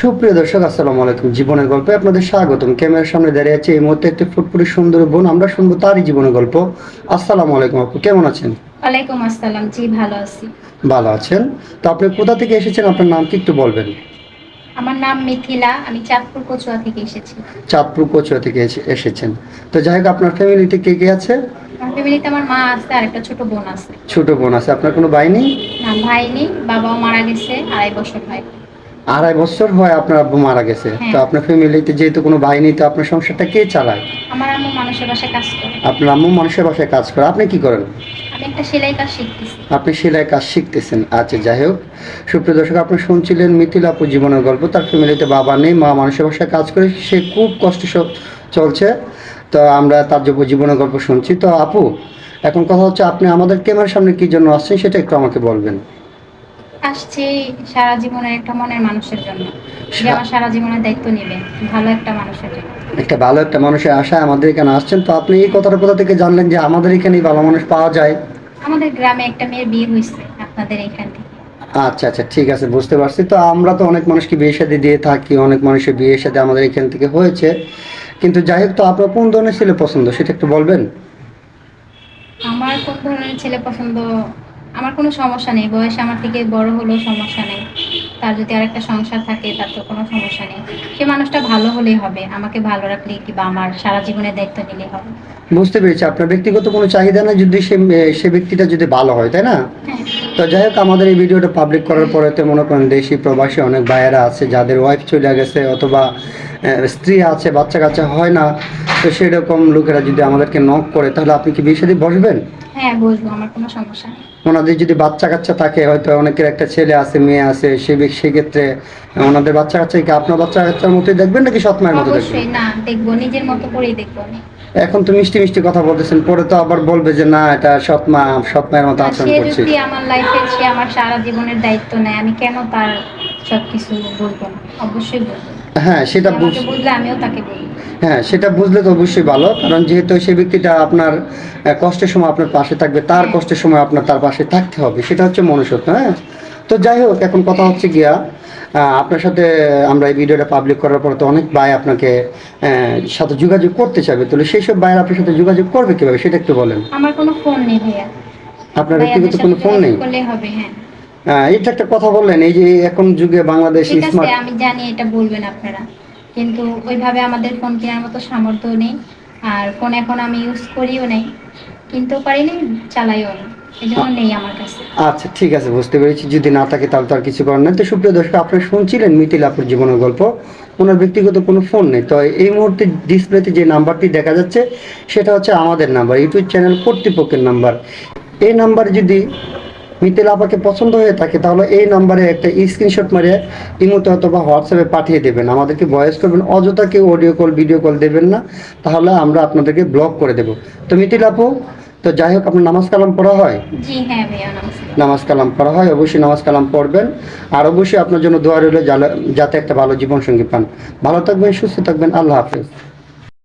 সুপ্রিয় দর্শক, আসসালামু আলাইকুম। জীবনের গল্পে আপনাদের স্বাগতম। ক্যামেরার সামনে দাঁড়িয়ে আছে এই মুহূর্তে একটি ফুটফুটে সুন্দর বোন। আমরা শুনবো তারই জীবনের গল্প। আসসালামু আলাইকুম আপু, কেমন আছেন? ওয়ালাইকুম আসসালাম। জি, ভালো আছি। ভালো আছেন? তো আপনি কোথা থেকে এসেছেন, আপনার নাম কি একটু বলবেন? আমার নাম মিথিলা, আমি চাঁদপুর কচুয়া থেকে এসেছি। চাঁদপুর কচুয়া থেকে এসেছেন। তো যাই হোক, আপনার ফ্যামিলিতে কে কে আছে? আমার ফ্যামিলিতে আমার মা আছে আর একটা ছোট বোন আছে। ছোট বোন আছে। আপনার কোনো ভাই নেই? না, ভাই নেই, বাবাও মারা গেছে, 2.5 বছর হয়। 2.5 বছর হয় আপনার আব্বু মারা গেছে। তো হ্যাঁ। আপনার ফ্যামিলিতে যেহেতু কোনো ভাই নেই, তো আপনার সংসারটা কে চালায়? আমার আম্মু মানুষের বাসায় কাজ করে। আপনার আম্মু মানুষের বাসায় কাজ করে, আপনি কি করেন? আমি একটা সেলাই কাজ শিখতেছি। আপনি সেলাই কাজ শিখতেছেন। আচ্ছা, যাই হোক, সুপ্রিয় দর্শক, আপনি শুনছিলেন মিথিলা আপুর জীবনের গল্প। তার ফ্যামিলিতে বাবা নেই, মা মানুষের বাসায় কাজ করে, সে খুব কষ্ট চলছে। তো আমরা তার জীবনের গল্প শুনছি। তো আপু, এখন কথা হচ্ছে, আপনি আমাদের ক্যামেরার সামনে কি জন্য আসছেন সেটা একটু আমাকে বলবেন। আসছি সারা জীবনের একটা মনের মানুষের জন্য, যে আমার সারা জীবনের দায়িত্ব নেবে, ভালো একটা মানুষের জন্য। একটা ভালো একটা মানুষের আশায় আমাদের এখানে আসছেন। তো আপনি এই কথাটা কোথা থেকে জানলেন যে আমাদের এখানেই ভালো মানুষ পাওয়া যায়? আমাদের গ্রামে একটা মেয়ের বিয়ে হয়েছে আপনাদের এখান থেকে। আচ্ছা আচ্ছা, ঠিক আছে, বুঝতে পারছি। তো আমরা তো অনেক মানুষকে বিয়ে শাদী দিয়ে থাকি, অনেক মানুষের বিয়ে শাদী আমাদের এখান থেকে হয়েছে। কিন্তু যাই হোক, তো আপনার কোন ধরনের ছেলে পছন্দ সেটা একটু বলবেন? আমার কোন ধরনের ছেলে পছন্দ? আমার কোনো সমস্যা নেই, বয়সে আমার থেকে বড় হলেও সমস্যা নেই। তার যদি আরেকটা সংসার থাকে তার তো কোনো সমস্যা নেই। সে মানুষটা ভালো হলেই হবে, আমাকে ভালো রাখলেই কিংবা আমার সারা জীবনের দায়িত্ব নিলেই হবে। বুঝতে পেরেছি, আপনার ব্যক্তিগত কোনো চাহিদা না, যদি সে ব্যক্তিটা যদি ভালো হয়, তাই না? হ্যাঁ। তো যাই হোক, আমাদের এই ভিডিওটা পাবলিক করার পরে তো মনে করেন দেশি প্রবাসী অনেক ভাইয়েরা আছে যাদের ওয়াইফ চলে গেছে, অথবা স্ত্রী আছে, বাচ্চা কাচ্চা হয় না। তো সেরকম লোকেরা যদি আমাদেরকে নক করে, তাহলে আপনি কি বিয়ে শাদী বসবেন? হ্যাঁ, বসবো, আমার কোনো সমস্যা নেই। ওনাদের যদি বাচ্চা কাচ্চা থাকে, হয়তো অনেকের একটা ছেলে আছে, মেয়ে আছে, সেক্ষেত্রে ওনাদের বাচ্চা কাচ্চাকে আপনার বাচ্চা কাচ্চার মতোই দেখবেন নাকি সৎ মায়ের মতো দেখবেন? অবশ্যই না, দেখবো, নিজের মতো করেই দেখবো আমি। এখন তো মিষ্টি মিষ্টি কথা বলতেছেন, পরে তো আবার বলবে যে না, এটা সৎ মায়ের মতো না, আচরণ সে করছি। যদি আমার লাইফে, সে আমার সারা জীবনের দায়িত্ব নেয়, আমি কেন তার সবকিছু বলবো না? অবশ্যই বলবো। হ্যাঁ, সেটা সে আমাকে বুঝলে আমিও তাকে বলবো। হ্যাঁ, সেটা বুঝলে তো অবশ্যই ভালো, কারণ যেহেতু সেই ব্যক্তিটা আপনার কষ্টের সময় আপনার পাশে থাকবে, তার হ্যাঁ। কষ্টের সময় আপনার তার পাশে থাকতে হবে, সেটা হচ্ছে মনুষ্যত্ব। হ্যাঁ। তো যাই হোক, এখন কথা হচ্ছে গিয়া, আপনার সাথে আমরা এই ভিডিওটা পাবলিক করার পর তো অনেক ভাই আপনাকে সাথে যোগাযোগ করতে চাইবে। তাহলে সেই সব ভাইয়ের আপনার সাথে যোগাযোগ করবে কিভাবে সেটা একটু বলেন। আমার কোনো ফোন নেই ভাইয়া। আপনার ভাইয়াদের ব্যক্তিগত সাথে কোনো ফোন যোগাযোগ নেই? করলেই হবে। হ্যাঁ। এটা একটা কথা বললেন, এই যে এখন যুগে বাংলাদেশ ঠিক আছে, স্মার্ট। আমি জানি এটা বলবেন আপনারা, কিন্তু ওইভাবে আমাদের ফোন কেনার মতো সামর্থ্য নেই। আর ফোন এখন আমি ইউজ করিও নাই, কিনতেও পারি নাই, চালাইও না, এই জন্য নেই আমার কাছে। আচ্ছা, ঠিক আছে, বুঝতে পেরেছি। যদি না থাকে তাহলে তো আর কিছু করার নেই। তো সুপ্রিয় দর্শক, আপনারা শুনছিলেন মিথিলা আপুর জীবনের গল্প। ওনার ব্যক্তিগত কোনো ফোন নেই। তো এই মুহূর্তে ডিসপ্লেতে যে নাম্বারটি দেখা যাচ্ছে, সেটা হচ্ছে আমাদের নাম্বার, ইউটিউব চ্যানেল কর্তৃপক্ষের নাম্বার। এই নাম্বারে যদি মিথিলা আপাকে পছন্দ হয়ে থাকে, তাহলে এই নাম্বারে একটা স্ক্রিনশট মারিয়ে ইমোতে অথবা হোয়াটসঅ্যাপে পাঠিয়ে দেবেন, আমাদেরকে ভয়েস করবেন। অযথা কেউ অডিও কল, ভিডিও কল দেবেন না, তাহলে আমরা আপনাদেরকে ব্লক করে দেব। তো মিথিলা আপু, তো যাই হোক, আপনার নামাজ কালাম পড়া হয়? জি হ্যাঁ ভাইয়া, নমস্কার। নামাজ কালাম পড়া হয়, অবশ্যই নামাজ কালাম পড়বেন। আর অবশ্যই আপনার জন্য দোয়া রইল যাতে একটা ভালো জীবনসঙ্গী পান। ভালো থাকবেন, সুস্থ থাকবেন, আল্লাহ হাফেজ।